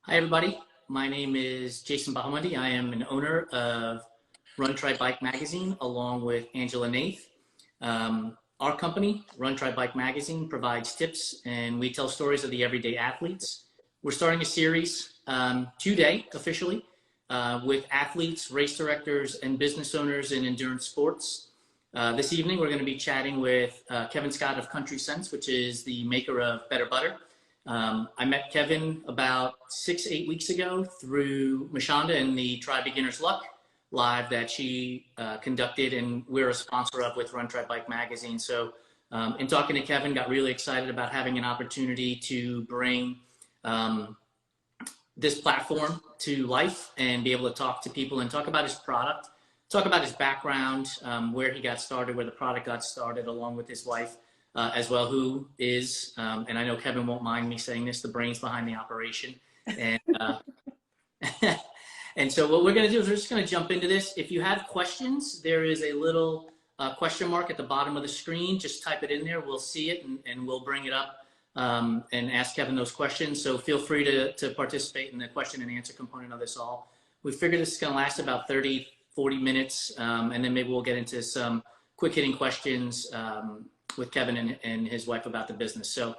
Hi, everybody. My name is Jason Bahamudi. I am an owner of Run Try Bike Magazine along with Angela Nath. Our company, Run Try Bike Magazine, provides tips and we tell stories of the everyday athletes. We're starting a series today, officially, with athletes, race directors, and business owners in endurance sports. This evening, we're going to be chatting with Kevin Scott of KountryScentz, which is the maker of Betta Butta. I met Kevin about 6-8 weeks ago through Mashonda and the Try Beginner's Luck live that she conducted, and we're a sponsor of with Run Try Bike Magazine. So in talking to Kevin, got really excited about having an opportunity to bring this platform to life and be able to talk to people and talk about his product, talk about his background, where he got started, where the product got started, along with his wife. As well, who is, and I know Kevin won't mind me saying this, the brains behind the operation. And, and so what we're going to do is we're just going to jump into this. If you have questions, there is a little question mark at the bottom of the screen. Just type it in there. We'll see it and we'll bring it up and ask Kevin those questions. So feel free to participate in the question and answer component of this all. We figured this is going to last about 30, 40 minutes, and then maybe we'll get into some quick hitting questions with Kevin and his wife about the business. So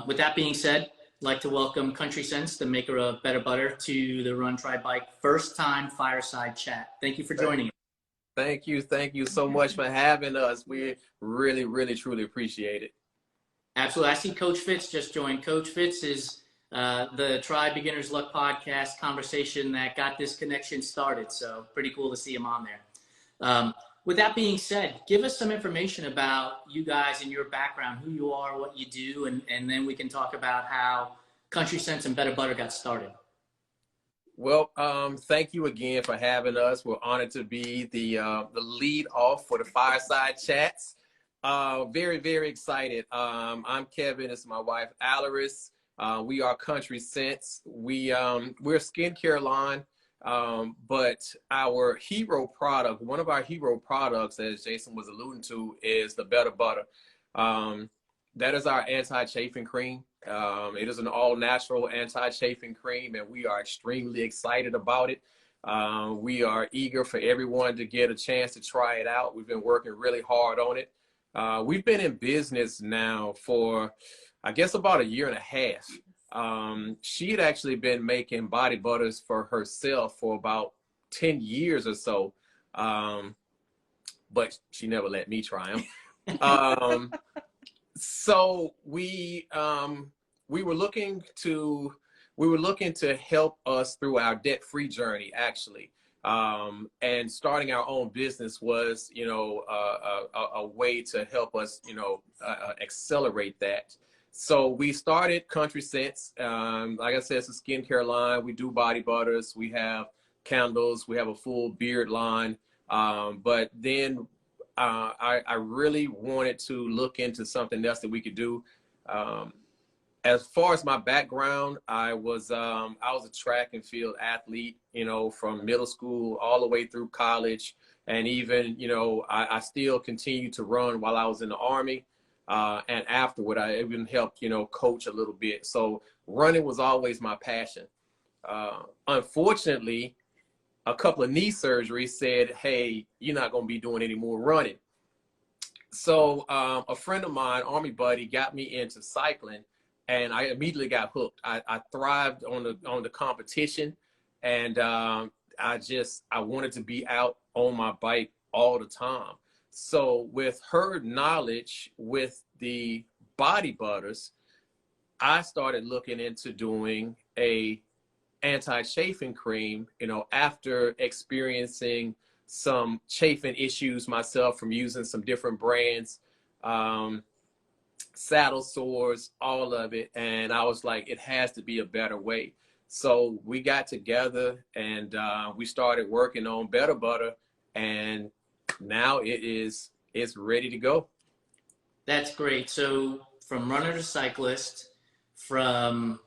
with that being said, I'd like to welcome KountryScentz, the maker of Betta Butta, to the Run Try Bike first time Fireside Chat. Thank you for joining us. Thank you so much for having us. We really truly appreciate it. Absolutely. I see Coach Fitz just joined. Coach Fitz is the Try Beginner's Luck podcast conversation that got this connection started. So pretty cool to see him on there. With that being said, give us some information about you guys and your background, who you are, what you do, and then we can talk about how KountryScentz and Betta Butta got started. Well, thank you again for having us. We're honored to be the lead off for the Fireside Chats. Very excited. I'm Kevin. This is my wife, Aloris. We are KountryScentz. We're a skincare line. But our hero product, one of our hero products, as Jason was alluding to, is the Betta Butta. That is our anti-chafing cream. It is an all-natural anti-chafing cream, and we are extremely excited about it. We are eager for everyone to get a chance to try it out. We've been working really hard on it. We've been in business now for, I guess, about 1.5 years. She had actually been making body butters for herself for about 10 years or so, but she never let me try them. So we were looking to help us through our debt-free journey, actually. And starting our own business was, a way to help us, accelerate that. So we started KountryScentz. Like I said, it's a skincare line. We do body butters. We have candles. We have a full beard line. But then I really wanted to look into something else that we could do. As far as my background, I was a track and field athlete, from middle school all the way through college. And even, I still continued to run while I was in the Army. And afterward, I even helped, coach a little bit. So running was always my passion. Unfortunately, a couple of knee surgeries said, hey, you're not going to be doing any more running. So a friend of mine, Army buddy, got me into cycling, and I immediately got hooked. I thrived on the competition, and I wanted to be out on my bike all the time. So with her knowledge with the body butters, I started looking into doing a anti-chafing cream, after experiencing some chafing issues myself from using some different brands, saddle sores, all of it. And I was like, it has to be a better way. So we got together and we started working on Betta Butta, and now it's ready to go. That's great. So from runner to cyclist, from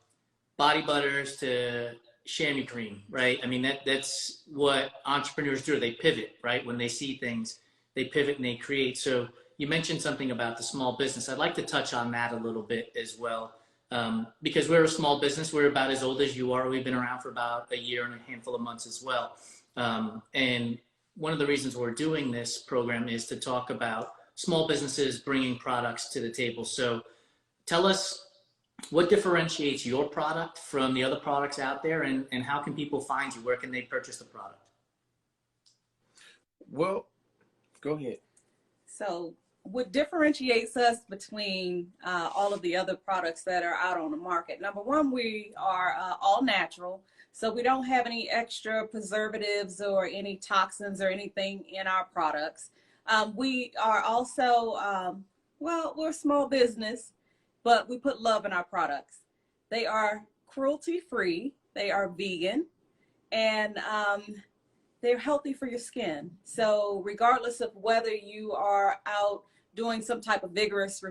body butters to chamois cream, right? I mean, that's what entrepreneurs do. They pivot, right? When they see things, they pivot and they create. So you mentioned something about the small business. I'd like to touch on that a little bit as well. because we're a small business. We're about as old as you are. We've been around for about a year and a handful of months as well. And one of the reasons we're doing this program is to talk about small businesses bringing products to the table. So tell us what differentiates your product from the other products out there, and how can people find you? Where can they purchase the product? Well, go ahead. So what differentiates us between all of the other products that are out on the market? Number one, we are all natural. So we don't have any extra preservatives or any toxins or anything in our products. We are also, well, we're a small business, but we put love in our products. They are cruelty-free, they are vegan, and they're healthy for your skin. So regardless of whether you are out doing some type of vigorous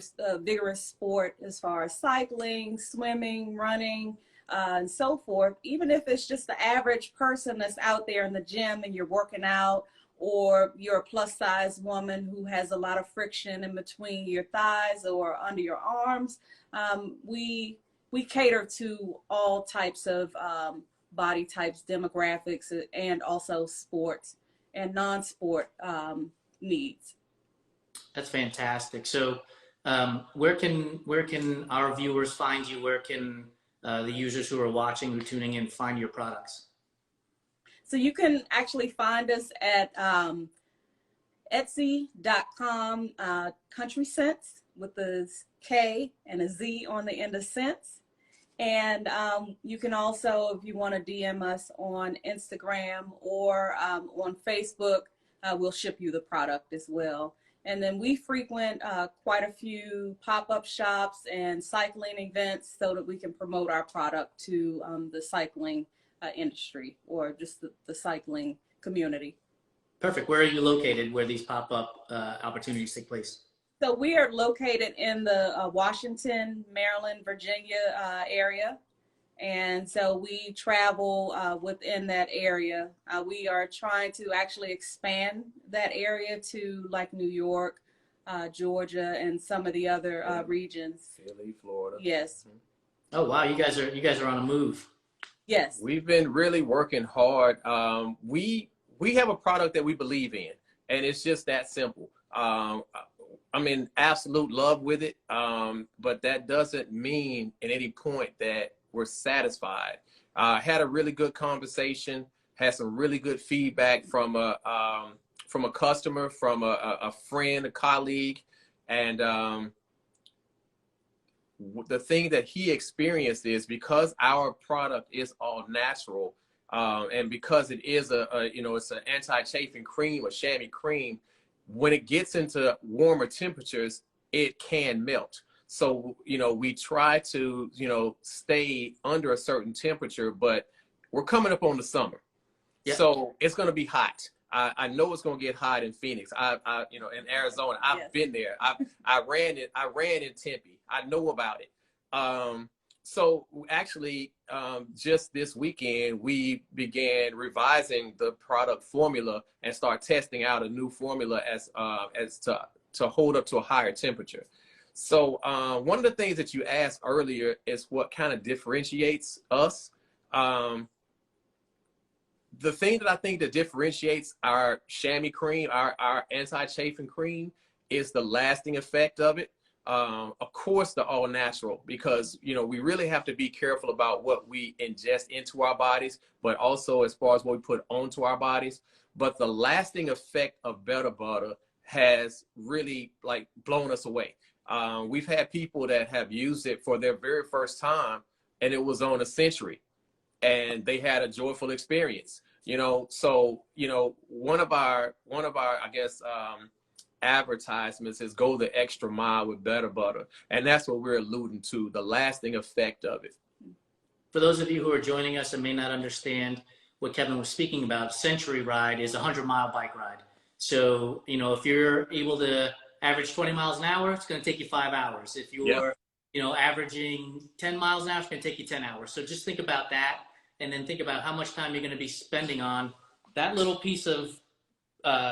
sport as far as cycling, swimming, running, and so forth, even if it's just the average person that's out there in the gym and you're working out, or you're a plus size woman who has a lot of friction in between your thighs or under your arms, we cater to all types of body types, demographics, and also sports and non-sport needs. That's fantastic. So where can our viewers find you? Where can the users who are watching, who are tuning in, find your products? So you can actually find us at Etsy.com, KountryScentz with a K and a Z on the end of Scentz. And you can also, if you want to DM us on Instagram or on Facebook, we'll ship you the product as well. And then we frequent quite a few pop-up shops and cycling events so that we can promote our product to the cycling industry, or just the cycling community. Perfect. Where are you located where these pop-up opportunities take place? So we are located in the Washington, Maryland, Virginia area. And so we travel within that area. We are trying to actually expand that area to like New York, Georgia, and some of the other regions. Philly, Florida. Yes. Oh wow, you guys are on a move. Yes. We've been really working hard. We have a product that we believe in, and it's just that simple. I'm in absolute love with it, but that doesn't mean at any point that we're satisfied. Had a really good conversation, had some really good feedback from a customer, from a friend, a colleague, and the thing that he experienced is, because our product is all natural, and because it is it's an anti-chafing cream, a chamois cream, when it gets into warmer temperatures, it can melt. So, we try to, stay under a certain temperature, but we're coming up on the summer. Yep. So it's going to be hot. I know it's going to get hot in Phoenix. In Arizona, I've been there. I ran in Tempe. I know about it. So actually, just this weekend, we began revising the product formula and start testing out a new formula as to hold up to a higher temperature. So one of the things that you asked earlier is what kind of differentiates us. The thing that I think that differentiates our chamois cream, our anti-chafing cream, is the lasting effect of it. Of course, the all natural, because, we really have to be careful about what we ingest into our bodies, but also as far as what we put onto our bodies. But the lasting effect of Betta Butta has really blown us away. We've had people that have used it for their very first time, and it was on a Century, and they had a joyful experience. So one of our I guess advertisements is go the extra mile with Betta Butta, and that's what we're alluding to, the lasting effect of it. For those of you who are joining us and may not understand what Kevin was speaking about, Century Ride is a 100-mile bike ride. So if you're able to average 20 miles an hour, it's going to take you 5 hours. If you're averaging 10 miles an hour, it's going to take you 10 hours. So just think about that, and then think about how much time you're going to be spending on that little piece of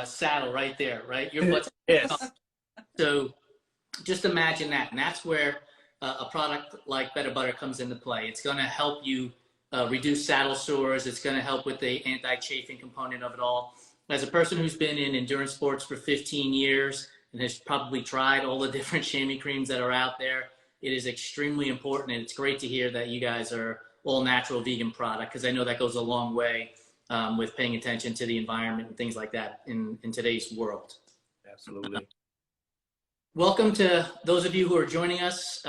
saddle right there, right? Your butt's yes. So just imagine that. And that's where a product like Betta Butta comes into play. It's going to help you reduce saddle sores. It's going to help with the anti-chafing component of it all. As a person who's been in endurance sports for 15 years and has probably tried all the different chamois creams that are out there, it is extremely important, and it's great to hear that you guys are all natural vegan product, because I know that goes a long way with paying attention to the environment and things like that in today's world. Absolutely. Welcome to those of you who are joining us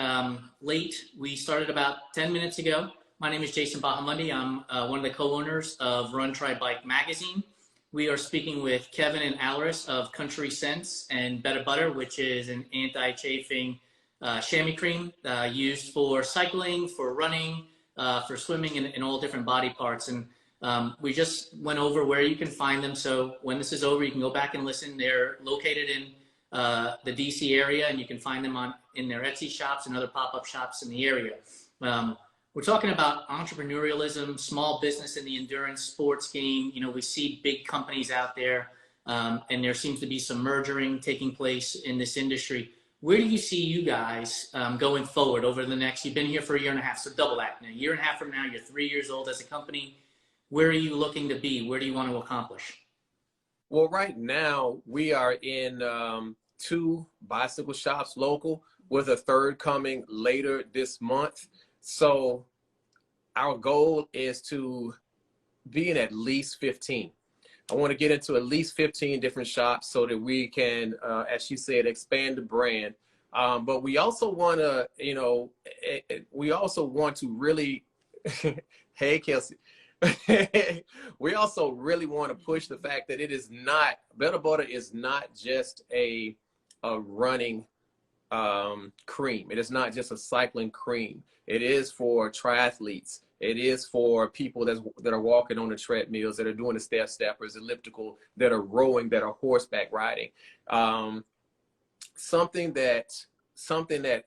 late. We started about 10 minutes ago. My name is Jason Bahamundi. I'm one of the co-owners of Run Try Bike magazine. We are speaking with Kevin and Aloris of KountryScentz and Betta Butta, which is an anti-chafing chamois cream used for cycling, for running, for swimming, and all different body parts. And we just went over where you can find them. So when this is over, you can go back and listen. They're located in the DC area, and you can find them in their Etsy shops and other pop-up shops in the area. We're talking about entrepreneurialism, small business in the endurance sports game. You know, we see big companies out there, and there seems to be some mergering taking place in this industry. Where do you see you guys going forward over the next, you've been here for a year and a half, so double that. In a year and a half from now, you're 3 years old as a company. Where are you looking to be? Where do you want to accomplish? Well, right now we are in 2 bicycle shops local, with a 3rd coming later this month. So our goal is to be in at least 15. I want to get into at least 15 different shops so that we can, as she said, expand the brand. But we also want to, you know, we also want to really, hey, Kelsey, we also really want to push the fact that it is not, Betta Butta is not just a running cream. It is not just a cycling cream. It is for triathletes. It is for people that are walking on the treadmills, that are doing the stair steppers, elliptical, that are rowing, that are horseback riding. Something that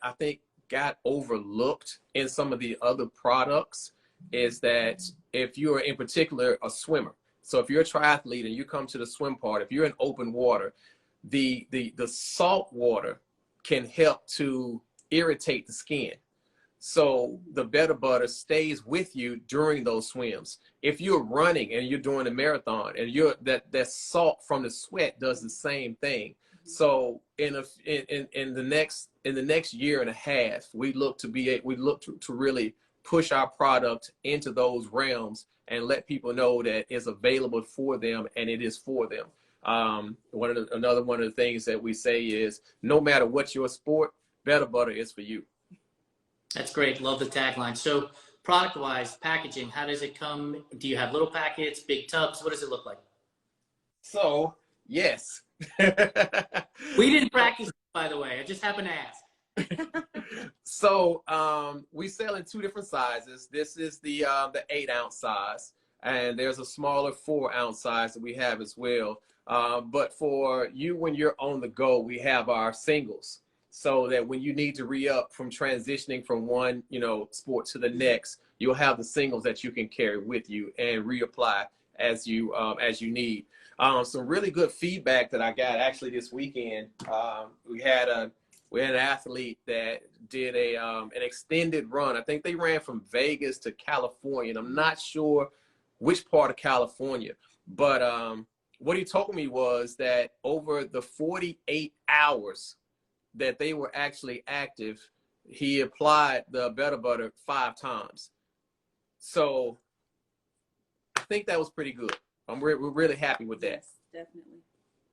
I think got overlooked in some of the other products is that if you're in particular a swimmer, so if you're a triathlete and you come to the swim part, if you're in open water, the salt water can help to irritate the skin. So the Betta Butta stays with you during those swims. If you're running and you're doing a marathon and that salt from the sweat does the same thing. So in the next year and a half, we look to really push our product into those realms and let people know that it's available for them, and it is for them. Another one of the things that we say is, no matter what your sport, Betta Butta is for you. That's great. Love the tagline. So product-wise, packaging, how does it come? Do you have little packets, big tubs? What does it look like? So, yes. We didn't practice, by the way. I just happened to ask. So we sell in 2 different sizes. This is the 8-ounce size, and there's a smaller 4-ounce size that we have as well. But for you, when you're on the go, we have our singles, so that when you need to re-up from transitioning from one, sport to the next, you'll have the singles that you can carry with you and reapply as you need. Some really good feedback that I got actually this weekend. We had an athlete that did an extended run. I think they ran from Vegas to California, and I'm not sure which part of California, but what he told me was that over the 48 hours that they were actually active, he applied the Betta Butta 5 times. So I think that was pretty good. We're really happy with that. Yes, definitely.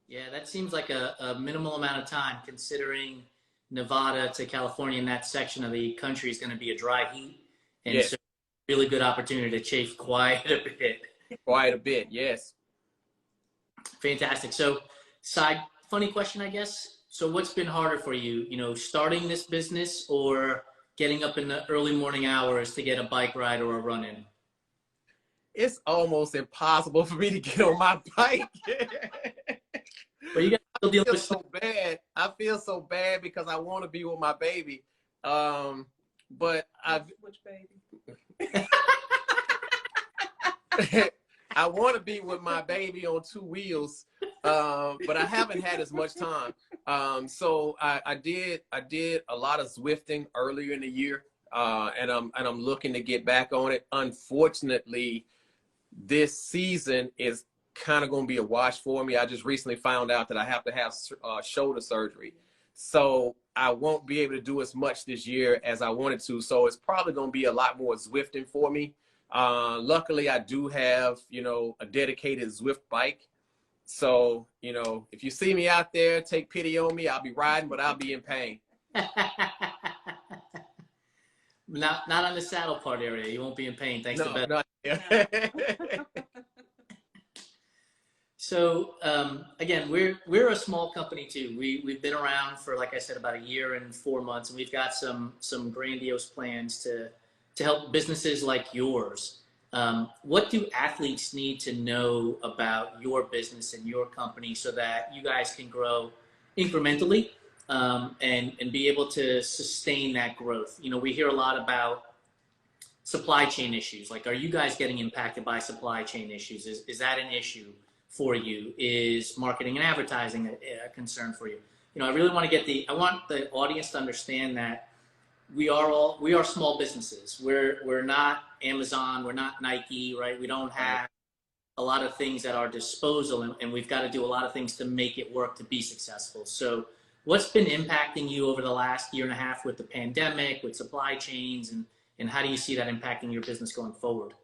Yeah, that seems like a minimal amount of time, considering Nevada to California in that section of the country is going to be a dry heat. And yes. So really good opportunity to chafe quite a bit. Quite a bit, yes. Fantastic. So funny question, I guess. So what's been harder for you, starting this business or getting up in the early morning hours to get a bike ride or a run in? It's almost impossible for me to get on my bike. But you guys still dealing with so bad. I feel so bad because I want to be with my baby. But Which baby? I want to be with my baby on 2 wheels, but I haven't had as much time. So I did a lot of Zwifting earlier in the year, and I'm looking to get back on it. Unfortunately, this season is kind of going to be a wash for me. I just recently found out that I have to have shoulder surgery, so I won't be able to do as much this year as I wanted to. So it's probably going to be a lot more Zwifting for me. Luckily, I do have, a dedicated Zwift bike. So, if you see me out there, take pity on me. I'll be riding, but I'll be in pain. Not on the saddle part area. You won't be in pain. Thanks to Betta. So again, we're a small company too. We've been around for, like I said, about a year and 4 months, and we've got some grandiose plans to help businesses like yours. What do athletes need to know about your business and your company so that you guys can grow incrementally and be able to sustain that growth? We hear a lot about supply chain issues. Like, are you guys getting impacted by supply chain issues? Is that an issue for you? Is marketing and advertising a concern for you? I really want to I want the audience to understand that we are small businesses. We're not Amazon, we're not Nike, right? We don't have a lot of things at our disposal, and we've got to do a lot of things to make it work to be successful. So what's been impacting you over the last year and a half with the pandemic, with supply chains, and how do you see that impacting your business going forward?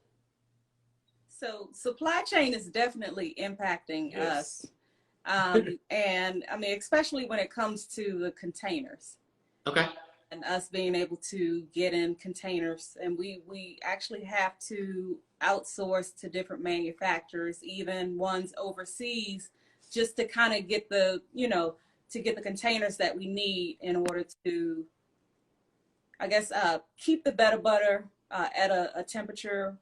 So supply chain is definitely impacting us. And I mean, especially when it comes to the containers. Okay. And us being able to get in containers, and we actually have to outsource to different manufacturers, even ones overseas, just to kind of get the containers that we need in order to, I guess, keep the Betta Butter at a temperature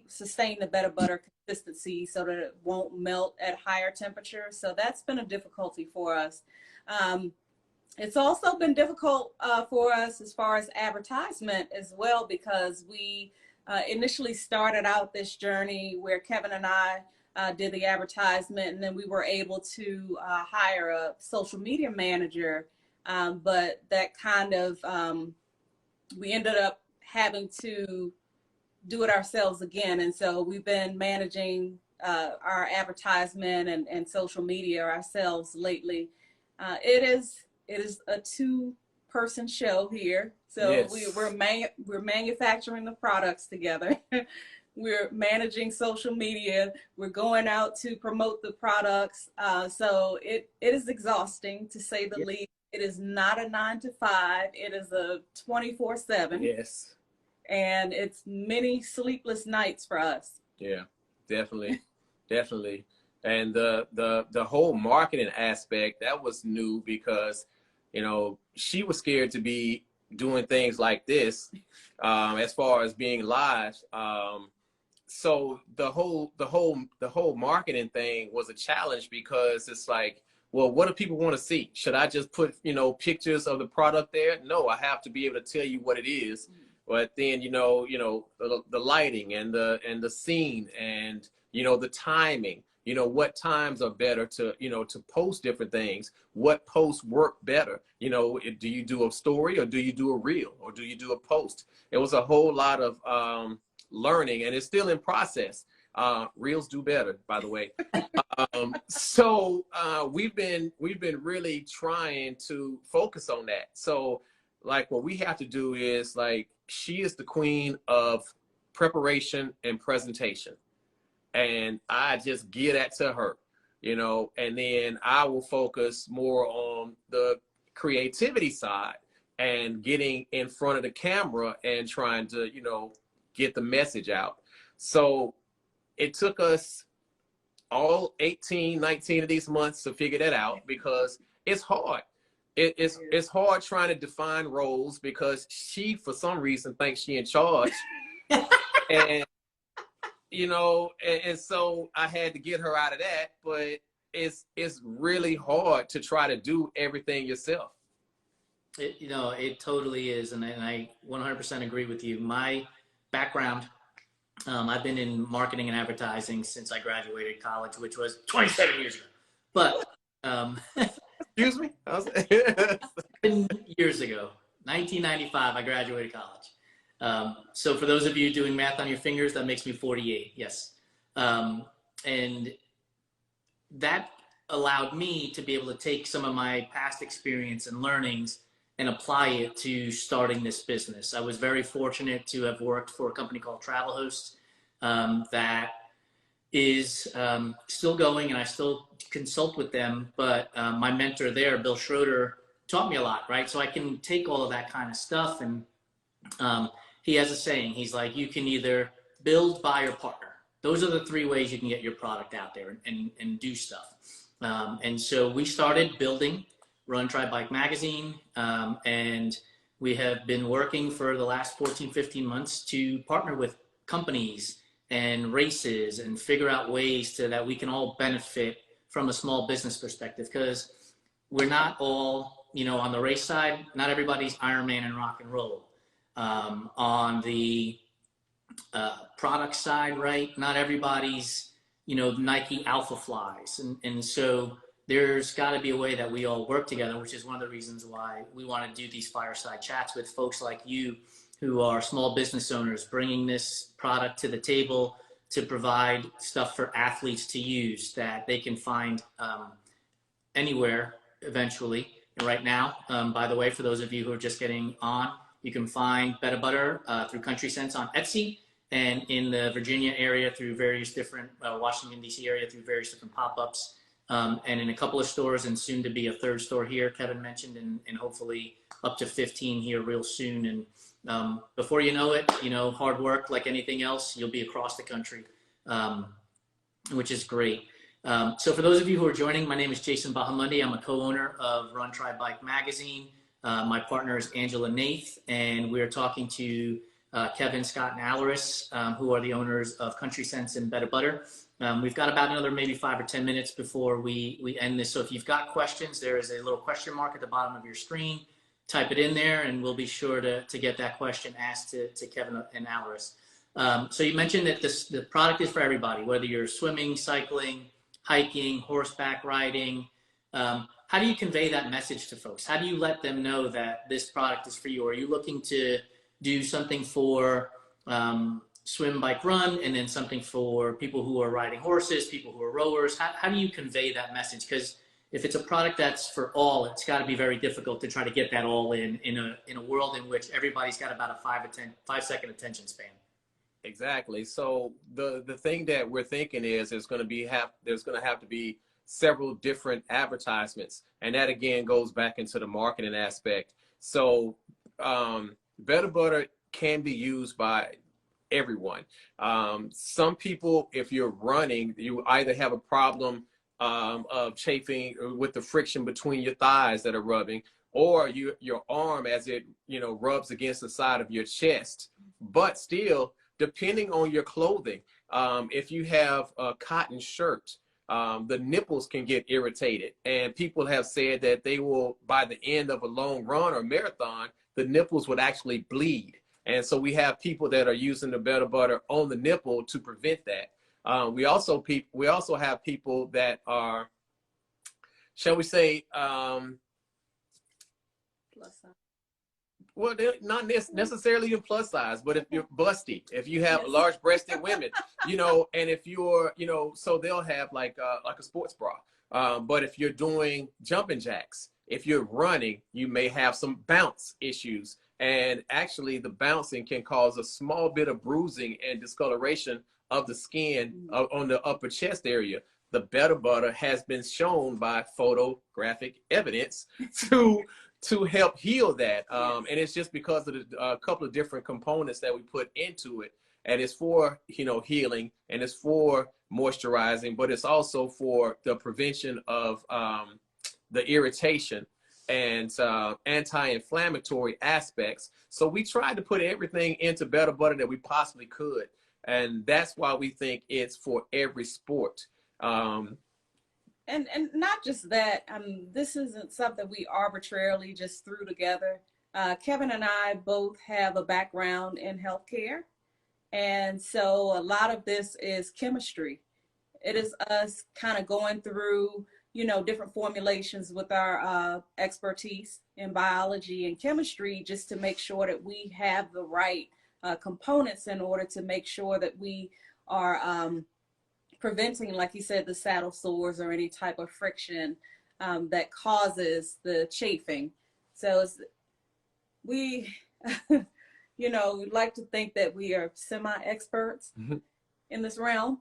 sustain the Betta Butter consistency so that it won't melt at higher temperatures. So that's been a difficulty for us. It's also been difficult for us as far as advertisement as well, because we initially started out this journey where Kevin and I did the advertisement, and then we were able to hire a social media manager, but that kind of, we ended up having to do it ourselves again. And so we've been managing our advertisement and social media ourselves lately. It is a 2-person show here. So yes. We're manufacturing the products together. We're managing social media. We're going out to promote the products. So it is exhausting, to say the least. It is not a 9-to-5. It is a 24/7. Yes. And it's many sleepless nights for us. Yeah, definitely. Definitely. And the whole marketing aspect, that was new because, she was scared to be doing things like this, as far as being live. So the whole marketing thing was a challenge, because it's like, well, what do people want to see? Should I just put, pictures of the product there? No, I have to be able to tell you what it is. But then, the lighting and the scene and, the timing. What times are better to post different things? What posts work better? Do you do a story, or do you do a reel, or do you do a post? It was a whole lot of learning, and it's still in process. Reels do better, by the way. So we've been really trying to focus on that. So like, what we have to do is, like, she is the queen of preparation and presentation. And I just give that to her, and then I will focus more on the creativity side and getting in front of the camera and trying to, get the message out. So it took us all 18, 19 of these months to figure that out, because it's hard. It's hard trying to define roles, because she, for some reason, thinks she in charge. and and so I had to get her out of that, but it's really hard to try to do everything yourself. It totally is, and I 100% agree with you. My background, I've been in marketing and advertising since I graduated college, which was 27 years ago. But Excuse me? 7 years ago, 1995, I graduated college. So for those of you doing math on your fingers, that makes me 48, yes. And that allowed me to be able to take some of my past experience and learnings and apply it to starting this business. I was very fortunate to have worked for a company called Travel Host that is still going, and I still consult with them, but my mentor there, Bill Schroeder, taught me a lot, right? So I can take all of that kind of stuff, and he has a saying. He's like, you can either build, buy, or partner. Those are the three ways you can get your product out there and do stuff. And so we started building Run, Try, Bike magazine, and we have been working for the last 14, 15 months to partner with companies and races and figure out ways that we can all benefit from a small business perspective, because we're not all, on the race side, not everybody's Ironman and rock and roll. On the product side, right, not everybody's, Nike Alpha Flies. And so there's got to be a way that we all work together, which is one of the reasons why we want to do these fireside chats with folks like you who are small business owners, bringing this product to the table to provide stuff for athletes to use that they can find anywhere eventually. And right now, by the way, for those of you who are just getting on, you can find Betta Butta through KountryScentz on Etsy, and in the Virginia area through various different, Washington, D.C. area through various different pop-ups, and in a couple of stores, and soon to be a third store here, Kevin mentioned, and hopefully up to 15 here real soon. And before you know it, hard work like anything else, you'll be across the country, which is great. So for those of you who are joining, my name is Jason Bahamundi. I'm a co-owner of Run, Try, Bike magazine. My partner is Angela Nath, and we're talking to Kevin, Scott, and Aloris, who are the owners of KountryScentz and Betta Butta. We've got about another maybe 5 or 10 minutes before we end this. So if you've got questions, there is a little question mark at the bottom of your screen. Type it in there, and we'll be sure to get that question asked to Kevin and Aloris. So you mentioned that the product is for everybody, whether you're swimming, cycling, hiking, horseback riding. How do you convey that message to folks? How do you let them know that this product is for you? Are you looking to do something for swim, bike, run, and then something for people who are riding horses, people who are rowers? How do you convey that message? Because if it's a product that's for all, it's got to be very difficult to try to get that all in a world in which everybody's got about a 5-second attention span. Exactly. So the thing that we're thinking is there's going to have to be several different advertisements, and that again goes back into the marketing aspect. So Betta Butta can be used by everyone. Some people, if you're running, you either have a problem of chafing with the friction between your thighs that are rubbing, or your arm as it rubs against the side of your chest. But still, depending on your clothing, if you have a cotton shirt, the nipples can get irritated, and people have said that they will, by the end of a long run or marathon, the nipples would actually bleed. And so we have people that are using the Betta Butta on the nipple to prevent that. We also have people that are, shall we say, Plus size. well, they're not necessarily in plus size, but if you're busty, if you have large-breasted women, and if you're, so they'll have like a sports bra. But if you're doing jumping jacks, if you're running, you may have some bounce issues. And actually, the bouncing can cause a small bit of bruising and discoloration of the skin on the upper chest area. The Betta Butta has been shown by photographic evidence to help heal that. And it's just because of a couple of different components that we put into it. And it's for, healing, and it's for moisturizing, but it's also for the prevention of the irritation and anti-inflammatory aspects. So we tried to put everything into Betta Butta that we possibly could. And that's why we think it's for every sport. And not just that, this isn't something we arbitrarily just threw together. Kevin and I both have a background in healthcare. And so a lot of this is chemistry. It is us kind of going through different formulations with our expertise in biology and chemistry, just to make sure that we have the right components in order to make sure that we are preventing, like you said, the saddle sores or any type of friction that causes the chafing. So we, we like to think that we are semi-experts in this realm.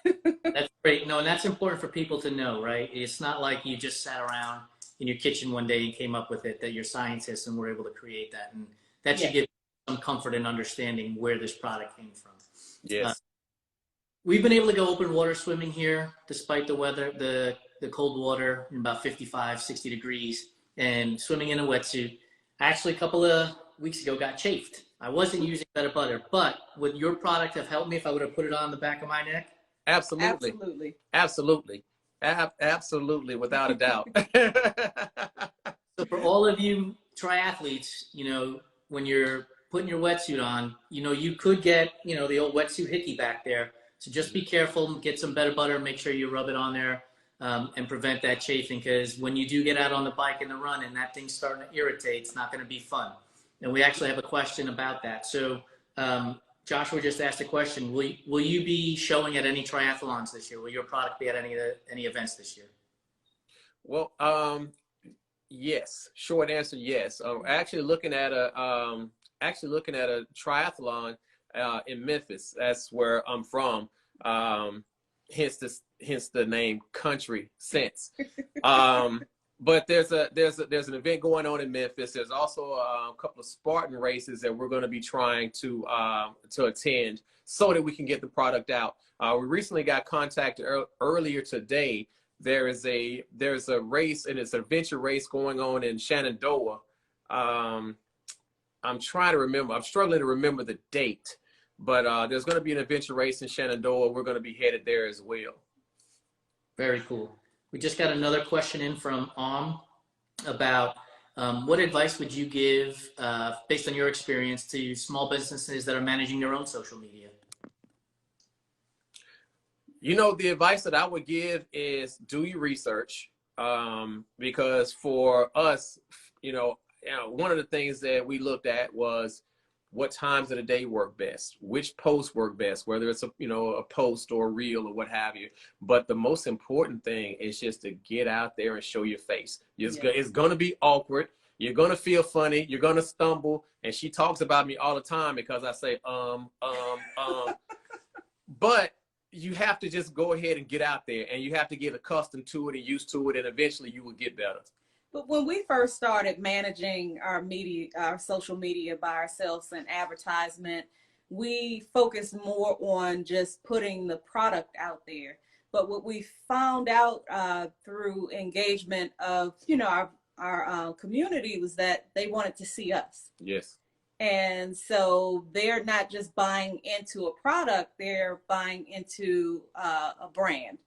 That's great. No, and that's important for people to know, right? It's not like you just sat around in your kitchen one day and came up with it, that you're scientists and were able to create that. And that should give some comfort in understanding where this product came from. Yes. We've been able to go open water swimming here, despite the weather, the cold water, in about 55, 60 degrees, and swimming in a wetsuit. Actually, a couple of weeks ago, got chafed. I wasn't using Betta Butta, but would your product have helped me if I would have put it on the back of my neck? Absolutely. Absolutely. Absolutely. Absolutely, without a doubt. So for all of you triathletes, when you're putting your wetsuit on, you could get, the old wetsuit hickey back there. So just be careful, get some Betta Butta, make sure you rub it on there and prevent that chafing, because when you do get out on the bike and the run and that thing's starting to irritate, it's not going to be fun. And we actually have a question about that. So Joshua just asked a question. Will you be showing at any triathlons this year? Will your product be at any events this year? Well, yes. Short answer, yes. Actually looking at a triathlon in Memphis. That's where I'm from. Hence the name KountryScentz. But there's an event going on in Memphis. There's also a couple of Spartan races that we're going to be trying to attend so that we can get the product out. We recently got contacted earlier today. There's a race, and it's an adventure race going on in Shenandoah. I'm trying to remember. I'm struggling to remember the date, but there's going to be an adventure race in Shenandoah. We're going to be headed there as well. Very cool. We just got another question in from about what advice would you give, based on your experience, to small businesses that are managing their own social media? The advice that I would give is do your research, because for us, one of the things that we looked at was what times of the day work best, which posts work best, whether it's a post or a reel or what have you. But the most important thing is just to get out there and show your face. It's going to be awkward. You're going to feel funny. You're going to stumble. And she talks about me all the time because I say, But you have to just go ahead and get out there, and you have to get accustomed to it and used to it, and eventually you will get better. But when we first started managing our media, our social media by ourselves and advertisement, we focused more on just putting the product out there. But what we found out through engagement of, our community was that they wanted to see us. Yes. And so they're not just buying into a product, they're buying into a brand.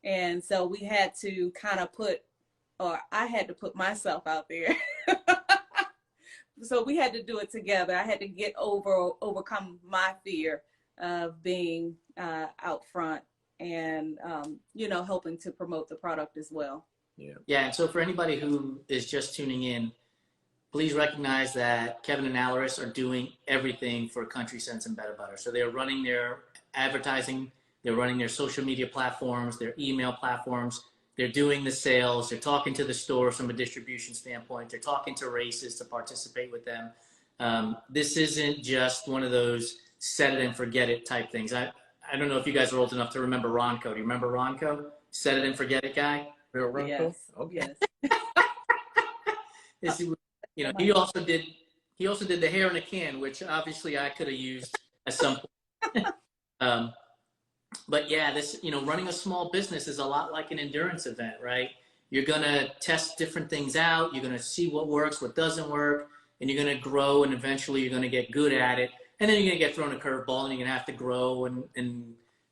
And so we had to kind of I had to put myself out there. So we had to do it together. I had to overcome my fear of being out front and, helping to promote the product as well. Yeah. Yeah. And so for anybody who is just tuning in, please recognize that Kevin and Aloris are doing everything for KountryScentz and Betta Butta. So they're running their advertising, they're running their social media platforms, their email platforms. They're doing the sales. They're talking to the stores from a distribution standpoint. They're talking to races to participate with them. This isn't just one of those set it and forget it type things. I don't know if you guys are old enough to remember Ronco. Do you remember Ronco? Set it and forget it guy? Real Ronco? Yes. Okay. Yes. He also did the hair in a can, which obviously I could have used at some point. But yeah, this, running a small business is a lot like an endurance event, right? You're going to test different things out. You're going to see what works, what doesn't work, and you're going to grow, and eventually you're going to get good at it. And then you're going to get thrown a curveball, and you're going to have to grow and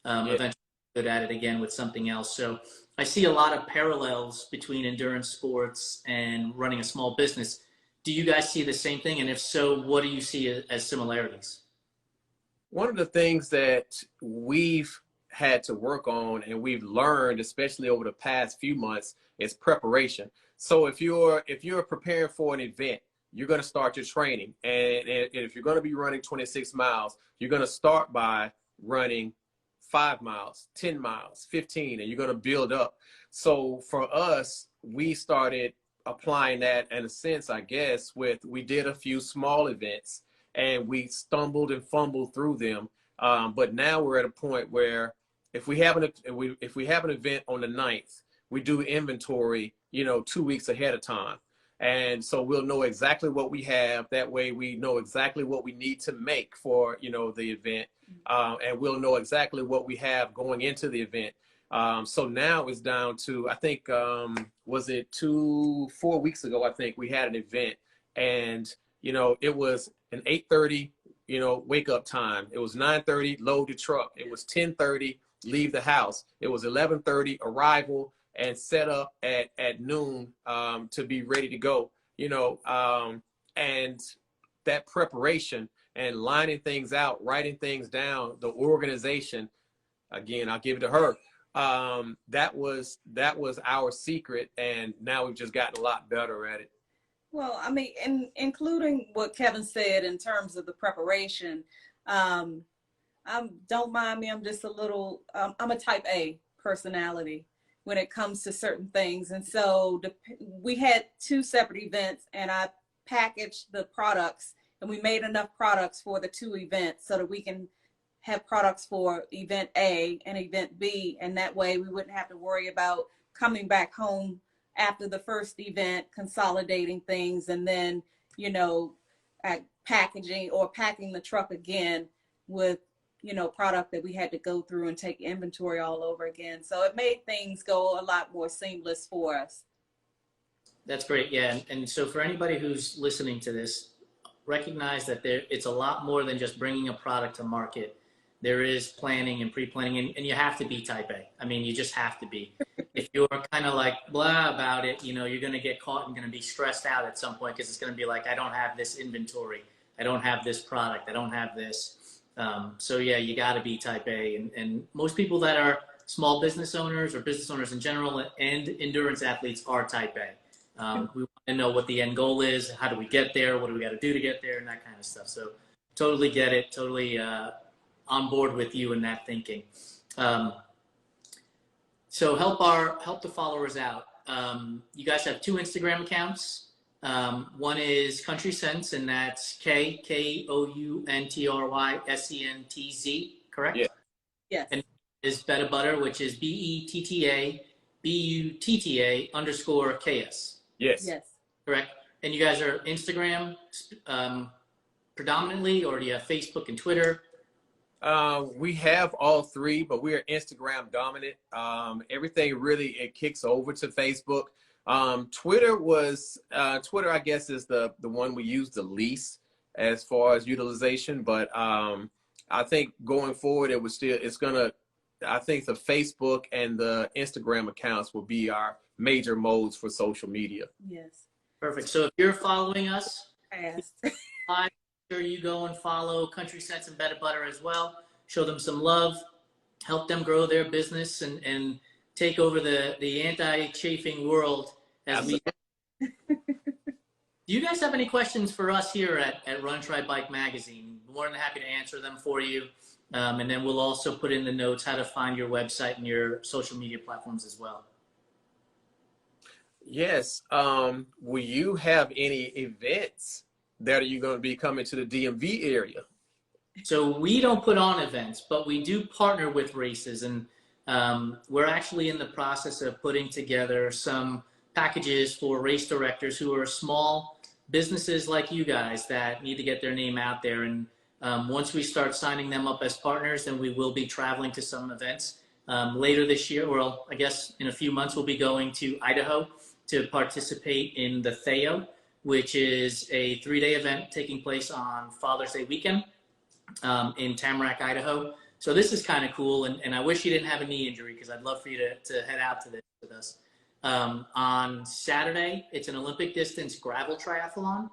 eventually get good at it again with something else. So I see a lot of parallels between endurance sports and running a small business. Do you guys see the same thing? And if so, what do you see as similarities? One of the things that we've had to work on and we've learned, especially over the past few months, is preparation. So if you're preparing for an event, you're going to start your training. And if you're going to be running 26 miles, you're going to start by running 5 miles, 10 miles, 15, and you're going to build up. So for us, we started applying that in a sense, I guess, we did a few small events and we stumbled and fumbled through them. But now we're at a point where if we have an event on the 9th, we do inventory, 2 weeks ahead of time. And so we'll know exactly what we have. That way we know exactly what we need to make for, the event. And we'll know exactly what we have going into the event. So now it's down to, I think, was it 4 weeks ago, I think we had an event and, it was an 8:30, wake up time. It was 9:30, load the truck. It was 10:30, leave the house. It was 11:30 arrival and set up at noon to be ready to go, and that preparation and lining things out, writing things down, the organization, again, I'll give it to her. That was our secret, and now we've just gotten a lot better at it. Well, I mean, including what Kevin said in terms of the preparation, don't mind me, I'm just a little, I'm a type A personality when it comes to certain things. And so we had 2 separate events and I packaged the products and we made enough products for the 2 events so that we can have products for event A and event B. And that way we wouldn't have to worry about coming back home after the first event, consolidating things, and then, packaging or packing the truck again with, product that we had to go through and take inventory all over again. So it made things go a lot more seamless for us. That's great. Yeah. And so for anybody who's listening to this, recognize that it's a lot more than just bringing a product to market. There is planning and pre-planning, and you have to be type A. I mean, you just have to be. If you're kind of like blah about it, you're going to get caught and going to be stressed out at some point because it's going to be like, I don't have this inventory. I don't have this product. I don't have this. So yeah, you got to be type A. And most people that are small business owners or business owners in general and endurance athletes are type A. We want to know what the end goal is. How do we get there? What do we got to do to get there? And that kind of stuff. So totally get it. Totally on board with you in that thinking. So help the followers out. You guys have 2 Instagram accounts. One is KountryScentz, and that's KountryScentz, correct? Yeah. Yes. And is Betta Butta, which is BETTABUTTA_KS. Yes. Yes. Correct. And you guys are Instagram predominantly, or do you have Facebook and Twitter? We have all 3, but we are Instagram dominant. Everything really, it kicks over to Facebook. Twitter, I guess, is the one we use the least as far as utilization. But I think going forward, I think the Facebook and the Instagram accounts will be our major modes for social media. Yes. Perfect. So if you're following us, Fast. make sure you go and follow KountryScentz and Betta Butta as well. Show them some love, help them grow their business, and take over the anti-chafing world. Do you guys have any questions for us here at Run Try Bike Magazine? More than happy to answer them for you. And then we'll also put in the notes how to find your website and your social media platforms as well. Yes. Will you have any events that are you going to be coming to the DMV area? So we don't put on events, but we do partner with races. And we're actually in the process of putting together some packages for race directors who are small businesses like you guys that need to get their name out there. And once we start signing them up as partners, then we will be traveling to some events later this year. Well, I guess in a few months, we'll be going to Idaho to participate in the Theo, which is a 3-day event taking place on Father's Day weekend in Tamarack, Idaho. So this is kind of cool. And I wish you didn't have a knee injury because I'd love for you to head out to this with us. On Saturday, it's an Olympic distance gravel triathlon,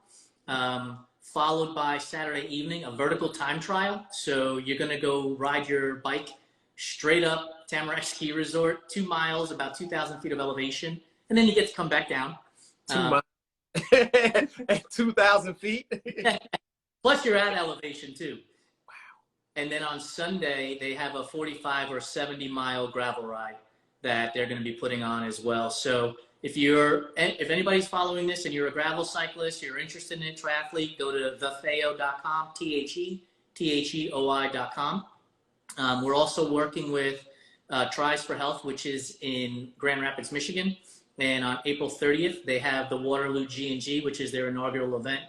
followed by Saturday evening, a vertical time trial. So you're going to go ride your bike straight up Tamarack Ski Resort, 2 miles, about 2,000 feet of elevation. And then you get to come back down. 2 miles at 2,000 feet. Plus you're at elevation too. Wow. And then on Sunday, they have a 45 or 70 mile gravel ride that they're going to be putting on as well. So if anybody's following this and you're a gravel cyclist, you're interested in a triathlete, go to thetheo.com, THEOI.com. We're also working with Tries for Health, which is in Grand Rapids, Michigan. And on April 30th, they have the Waterloo G&G, which is their inaugural event.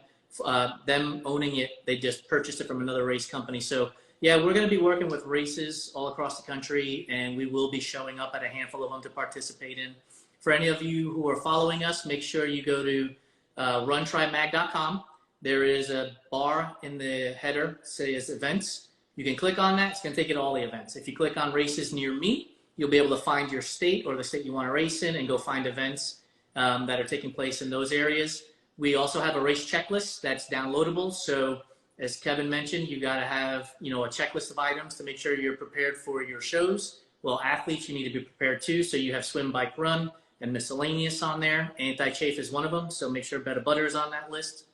Them owning it, they just purchased it from another race company. So yeah, we're going to be working with races all across the country, and we will be showing up at a handful of them to participate in. For any of you who are following us, make sure you go to runtrymag.com. There is a bar in the header that says events. You can click on that. It's going to take you to all the events. If you click on races near me, you'll be able to find your state or the state you want to race in and go find events that are taking place in those areas. We also have a race checklist that's downloadable. So as Kevin mentioned, you got to have, a checklist of items to make sure you're prepared for your shows. Well, athletes, you need to be prepared too. So you have swim, bike, run, and miscellaneous on there. Anti-chafe is one of them. So make sure Betta Butta is on that list.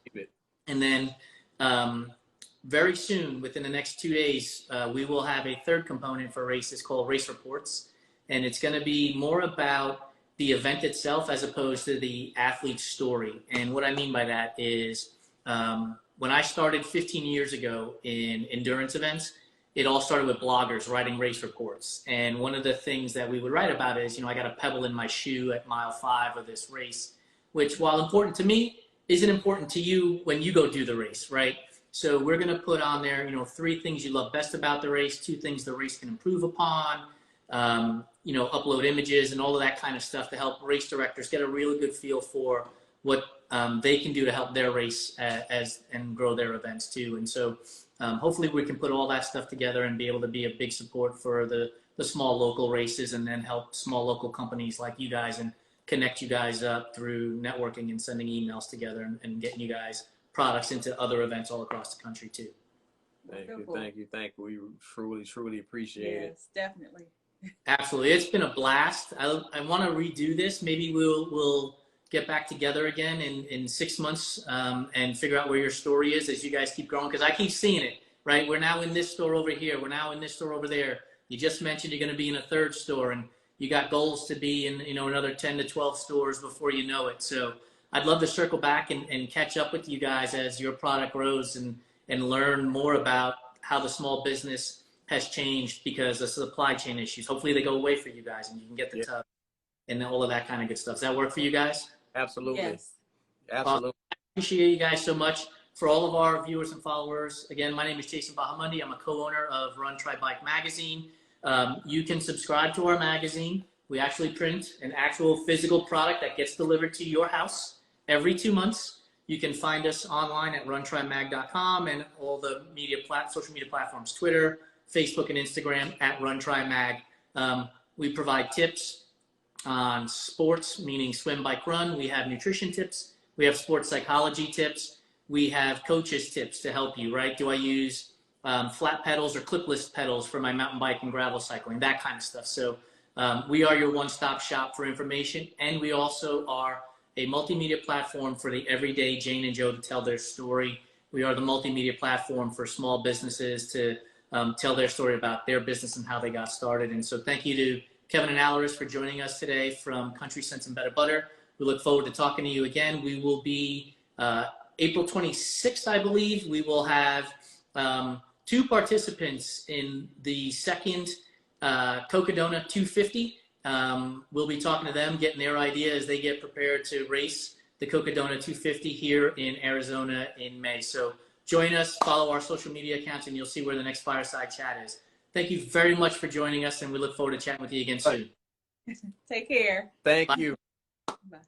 And then very soon, within the next 2 days, we will have a third component for races called Race Reports. And it's going to be more about the event itself as opposed to the athlete's story. And what I mean by that is when I started 15 years ago in endurance events, it all started with bloggers writing race reports. And one of the things that we would write about is, I got a pebble in my shoe at mile 5 of this race, which, while important to me, isn't important to you when you go do the race, right? So we're going to put on there, 3 things you love best about the race, 2 things the race can improve upon, upload images and all of that kind of stuff to help race directors get a really good feel for what they can do to help their race and grow their events too. And so hopefully we can put all that stuff together and be able to be a big support for the small local races, and then help small local companies like you guys and connect you guys up through networking and sending emails together and getting you guys products into other events all across the country too. Thank you. We truly appreciate it. Yes, definitely. Absolutely. It's been a blast. I want to redo this. Maybe we'll get back together again in 6 months and figure out where your story is as you guys keep growing. Because I keep seeing it, right? We're now in this store over here. We're now in this store over there. You just mentioned you're going to be in a 3rd store, and you got goals to be in, another 10 to 12 stores before you know it. So I'd love to circle back and catch up with you guys as your product grows and learn more about how the small business has changed because of supply chain issues. Hopefully they go away for you guys and you can get the tub and all of that kind of good stuff. Does that work for you guys? Absolutely. Yes. Absolutely. I appreciate you guys so much. For all of our viewers and followers, again, my name is Jason Bahamundi. I'm a co-owner of Run Try Bike magazine. You can subscribe to our magazine. We actually print an actual physical product that gets delivered to your house every 2 months. You can find us online at runtrymag.com and all the social media platforms, Twitter, Facebook, and Instagram at runtrymag. We provide tips on sports, meaning swim, bike, run. We have nutrition tips. We have sports psychology tips. We have coaches tips to help you, right? Do I use flat pedals or clipless pedals for my mountain bike and gravel cycling, that kind of stuff. So we are your one-stop shop for information. And we also are a multimedia platform for the everyday Jane and Joe to tell their story. We are the multimedia platform for small businesses to tell their story about their business and how they got started. And so thank you to Kevin and Aloris for joining us today from KountryScentz and Betta Butta. We look forward to talking to you again. We will be April 26th, I believe. We will have 2 participants in the second Cocodona 250. We'll be talking to them, getting their idea as they get prepared to race the Cocodona 250 here in Arizona in May. So join us, follow our social media accounts, and you'll see where the next Fireside Chat is. Thank you very much for joining us, and we look forward to chatting with you again soon. Take care. Thank Bye. you. Bye.